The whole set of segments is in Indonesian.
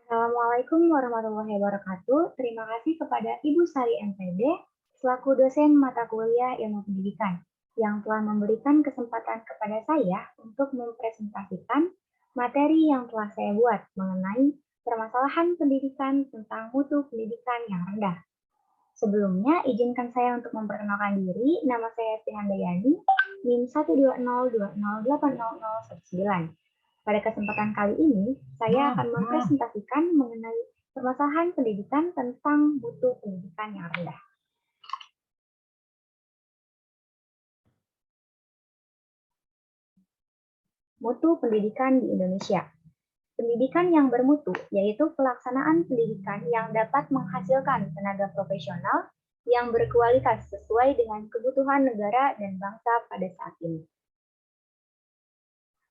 Assalamualaikum warahmatullahi wabarakatuh. Terima kasih kepada Ibu Sari MPD selaku dosen mata kuliah Ilmu Pendidikan yang telah memberikan kesempatan kepada saya untuk mempresentasikan materi yang telah saya buat mengenai permasalahan pendidikan tentang mutu pendidikan yang rendah. Sebelumnya, izinkan saya untuk memperkenalkan diri. Nama saya Handayani, NIM 120208019. Pada kesempatan kali ini, saya akan mempresentasikan mengenai permasalahan pendidikan tentang mutu pendidikan yang rendah. Mutu pendidikan di Indonesia. Pendidikan yang bermutu yaitu pelaksanaan pendidikan yang dapat menghasilkan tenaga profesional yang berkualitas sesuai dengan kebutuhan negara dan bangsa pada saat ini.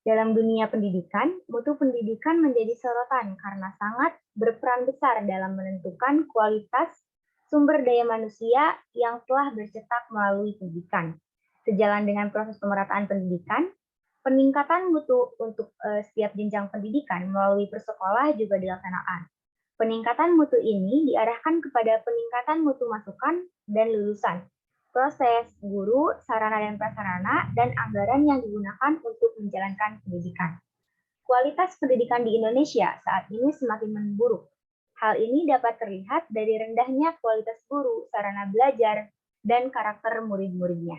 Dalam dunia pendidikan, mutu pendidikan menjadi sorotan karena sangat berperan besar dalam menentukan kualitas sumber daya manusia yang telah bercetak melalui pendidikan. Sejalan dengan proses pemerataan pendidikan, peningkatan mutu untuk setiap jenjang pendidikan melalui persekolah juga dilaksanakan. Peningkatan mutu ini diarahkan kepada peningkatan mutu masukan dan lulusan, proses, guru, sarana dan prasarana, dan anggaran yang digunakan untuk menjalankan pendidikan. Kualitas pendidikan di Indonesia saat ini semakin memburuk. Hal ini dapat terlihat dari rendahnya kualitas guru, sarana belajar, dan karakter murid-muridnya.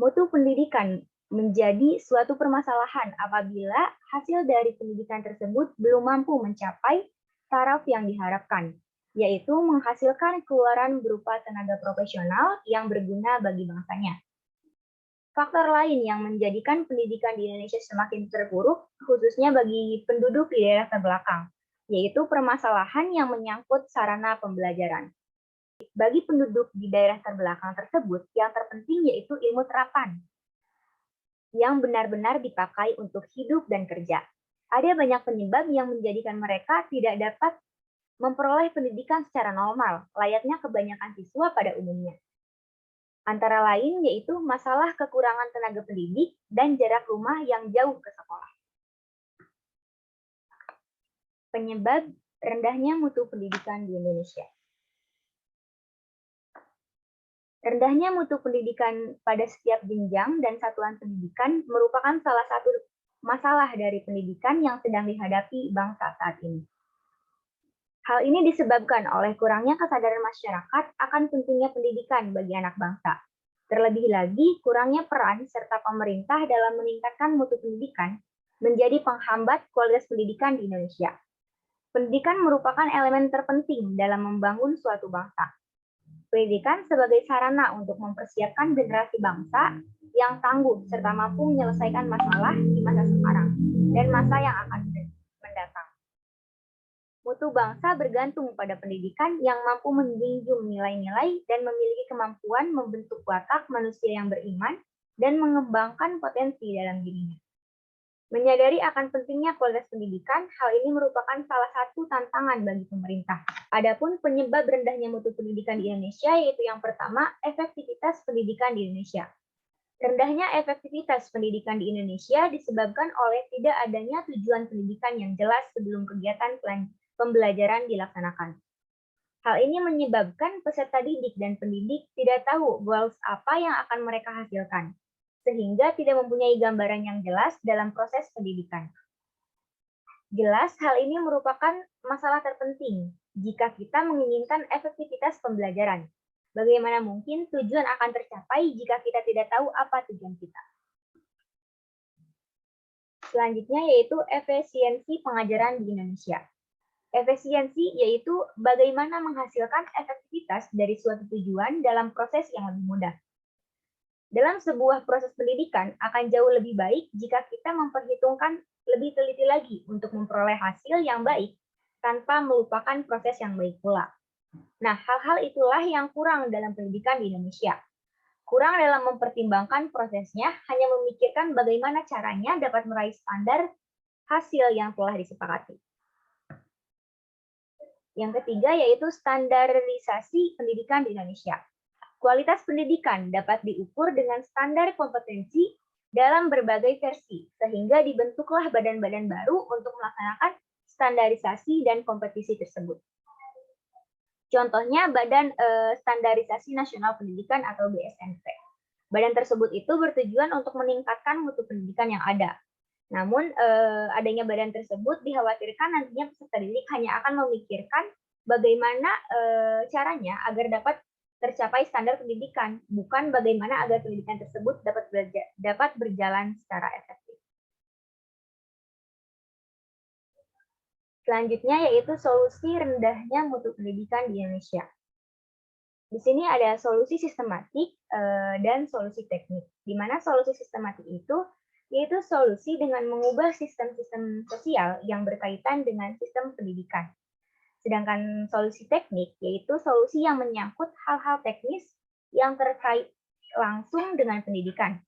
Mutu pendidikan menjadi suatu permasalahan apabila hasil dari pendidikan tersebut belum mampu mencapai taraf yang diharapkan, yaitu menghasilkan keluaran berupa tenaga profesional yang berguna bagi bangsanya. Faktor lain yang menjadikan pendidikan di Indonesia semakin terpuruk, khususnya bagi penduduk di daerah terbelakang, yaitu permasalahan yang menyangkut sarana pembelajaran. Bagi penduduk di daerah terbelakang tersebut, yang terpenting yaitu ilmu terapan, yang benar-benar dipakai untuk hidup dan kerja. Ada banyak penyebab yang menjadikan mereka tidak dapat memperoleh pendidikan secara normal, layaknya kebanyakan siswa pada umumnya. Antara lain yaitu masalah kekurangan tenaga pendidik dan jarak rumah yang jauh ke sekolah. Penyebab rendahnya mutu pendidikan di Indonesia. Rendahnya mutu pendidikan pada setiap jenjang dan satuan pendidikan merupakan salah satu masalah dari pendidikan yang sedang dihadapi bangsa saat ini. Hal ini disebabkan oleh kurangnya kesadaran masyarakat akan pentingnya pendidikan bagi anak bangsa. Terlebih lagi, kurangnya peran serta pemerintah dalam meningkatkan mutu pendidikan menjadi penghambat kualitas pendidikan di Indonesia. Pendidikan merupakan elemen terpenting dalam membangun suatu bangsa. Pendidikan sebagai sarana untuk mempersiapkan generasi bangsa yang tangguh serta mampu menyelesaikan masalah di masa sekarang dan masa yang akan mendatang. Mutu bangsa bergantung pada pendidikan yang mampu menjunjung nilai-nilai dan memiliki kemampuan membentuk watak manusia yang beriman dan mengembangkan potensi dalam dirinya. Menyadari akan pentingnya kualitas pendidikan, hal ini merupakan salah satu tantangan bagi pemerintah. Adapun penyebab rendahnya mutu pendidikan di Indonesia yaitu yang pertama, efektivitas pendidikan di Indonesia. Rendahnya efektivitas pendidikan di Indonesia disebabkan oleh tidak adanya tujuan pendidikan yang jelas sebelum kegiatan pembelajaran dilaksanakan. Hal ini menyebabkan peserta didik dan pendidik tidak tahu goals apa yang akan mereka hasilkan, sehingga tidak mempunyai gambaran yang jelas dalam proses pendidikan. Jelas, hal ini merupakan masalah terpenting jika kita menginginkan efektivitas pembelajaran. Bagaimana mungkin tujuan akan tercapai jika kita tidak tahu apa tujuan kita? Selanjutnya yaitu efisiensi pengajaran di Indonesia. Efisiensi yaitu bagaimana menghasilkan efektivitas dari suatu tujuan dalam proses yang lebih mudah. Dalam sebuah proses pendidikan akan jauh lebih baik jika kita memperhitungkan lebih teliti lagi untuk memperoleh hasil yang baik tanpa melupakan proses yang baik pula. Nah, hal-hal itulah yang kurang dalam pendidikan di Indonesia. Kurang dalam mempertimbangkan prosesnya, hanya memikirkan bagaimana caranya dapat meraih standar hasil yang telah disepakati. Yang ketiga yaitu standarisasi pendidikan di Indonesia. Kualitas pendidikan dapat diukur dengan standar kompetensi dalam berbagai versi, sehingga dibentuklah badan-badan baru untuk melaksanakan standarisasi dan kompetisi tersebut. Contohnya Badan Standarisasi Nasional Pendidikan atau BSNP. Badan tersebut itu bertujuan untuk meningkatkan mutu pendidikan yang ada. Namun adanya badan tersebut dikhawatirkan nantinya peserta didik hanya akan memikirkan bagaimana caranya agar dapat tercapai standar pendidikan, bukan bagaimana agar pendidikan tersebut dapat berjalan secara efektif. Selanjutnya yaitu solusi rendahnya mutu pendidikan di Indonesia. Di sini ada solusi sistematik dan solusi teknik. Di mana solusi sistematik itu yaitu solusi dengan mengubah sistem-sistem sosial yang berkaitan dengan sistem pendidikan. Sedangkan solusi teknik yaitu solusi yang menyangkut hal-hal teknis yang terkait langsung dengan pendidikan.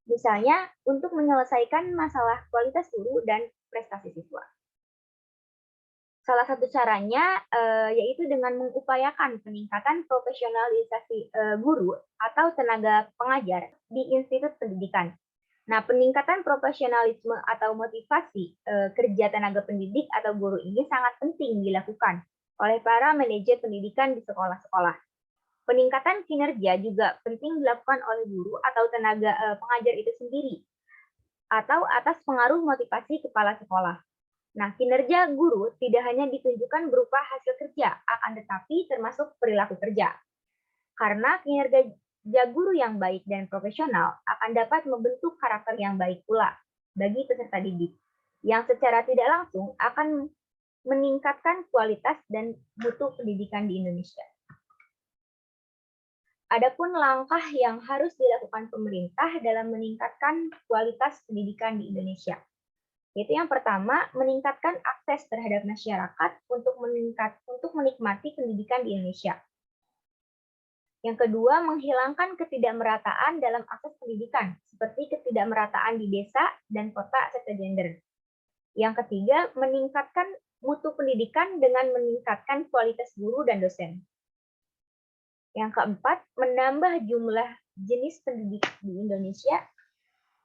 Misalnya untuk menyelesaikan masalah kualitas guru dan prestasi siswa. Salah satu caranya yaitu dengan mengupayakan peningkatan profesionalisasi guru atau tenaga pengajar di institut pendidikan. Nah, peningkatan profesionalisme atau motivasi kerja tenaga pendidik atau guru ini sangat penting dilakukan oleh para manajer pendidikan di sekolah-sekolah. Peningkatan kinerja juga penting dilakukan oleh guru atau tenaga pengajar itu sendiri atau atas pengaruh motivasi kepala sekolah. Nah, kinerja guru tidak hanya ditunjukkan berupa hasil kerja, akan tetapi termasuk perilaku kerja. Karena kinerja guru yang baik dan profesional akan dapat membentuk karakter yang baik pula bagi peserta didik, yang secara tidak langsung akan meningkatkan kualitas dan mutu pendidikan di Indonesia. Adapun langkah yang harus dilakukan pemerintah dalam meningkatkan kualitas pendidikan di Indonesia, yaitu yang pertama, meningkatkan akses terhadap masyarakat untuk menikmati pendidikan di Indonesia. Yang kedua, menghilangkan ketidakmerataan dalam akses pendidikan, seperti ketidakmerataan di desa dan kota serta gender. Yang ketiga, meningkatkan mutu pendidikan dengan meningkatkan kualitas guru dan dosen. Yang keempat, menambah jumlah jenis pendidik di Indonesia.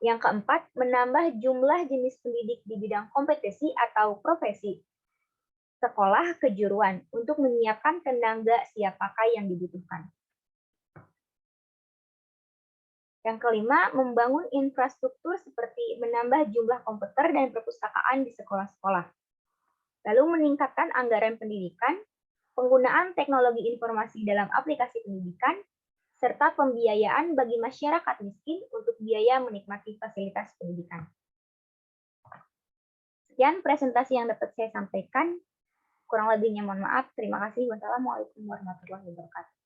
Yang keempat, menambah jumlah jenis pendidik di bidang kompetisi atau profesi sekolah kejuruan untuk menyiapkan tenaga siap pakai yang dibutuhkan. Yang kelima, membangun infrastruktur seperti menambah jumlah komputer dan perpustakaan di sekolah-sekolah. Lalu meningkatkan anggaran pendidikan, penggunaan teknologi informasi dalam aplikasi pendidikan, serta pembiayaan bagi masyarakat miskin untuk biaya menikmati fasilitas pendidikan. Sekian presentasi yang dapat saya sampaikan. Kurang lebihnya mohon maaf. Terima kasih. Wassalamualaikum warahmatullahi wabarakatuh.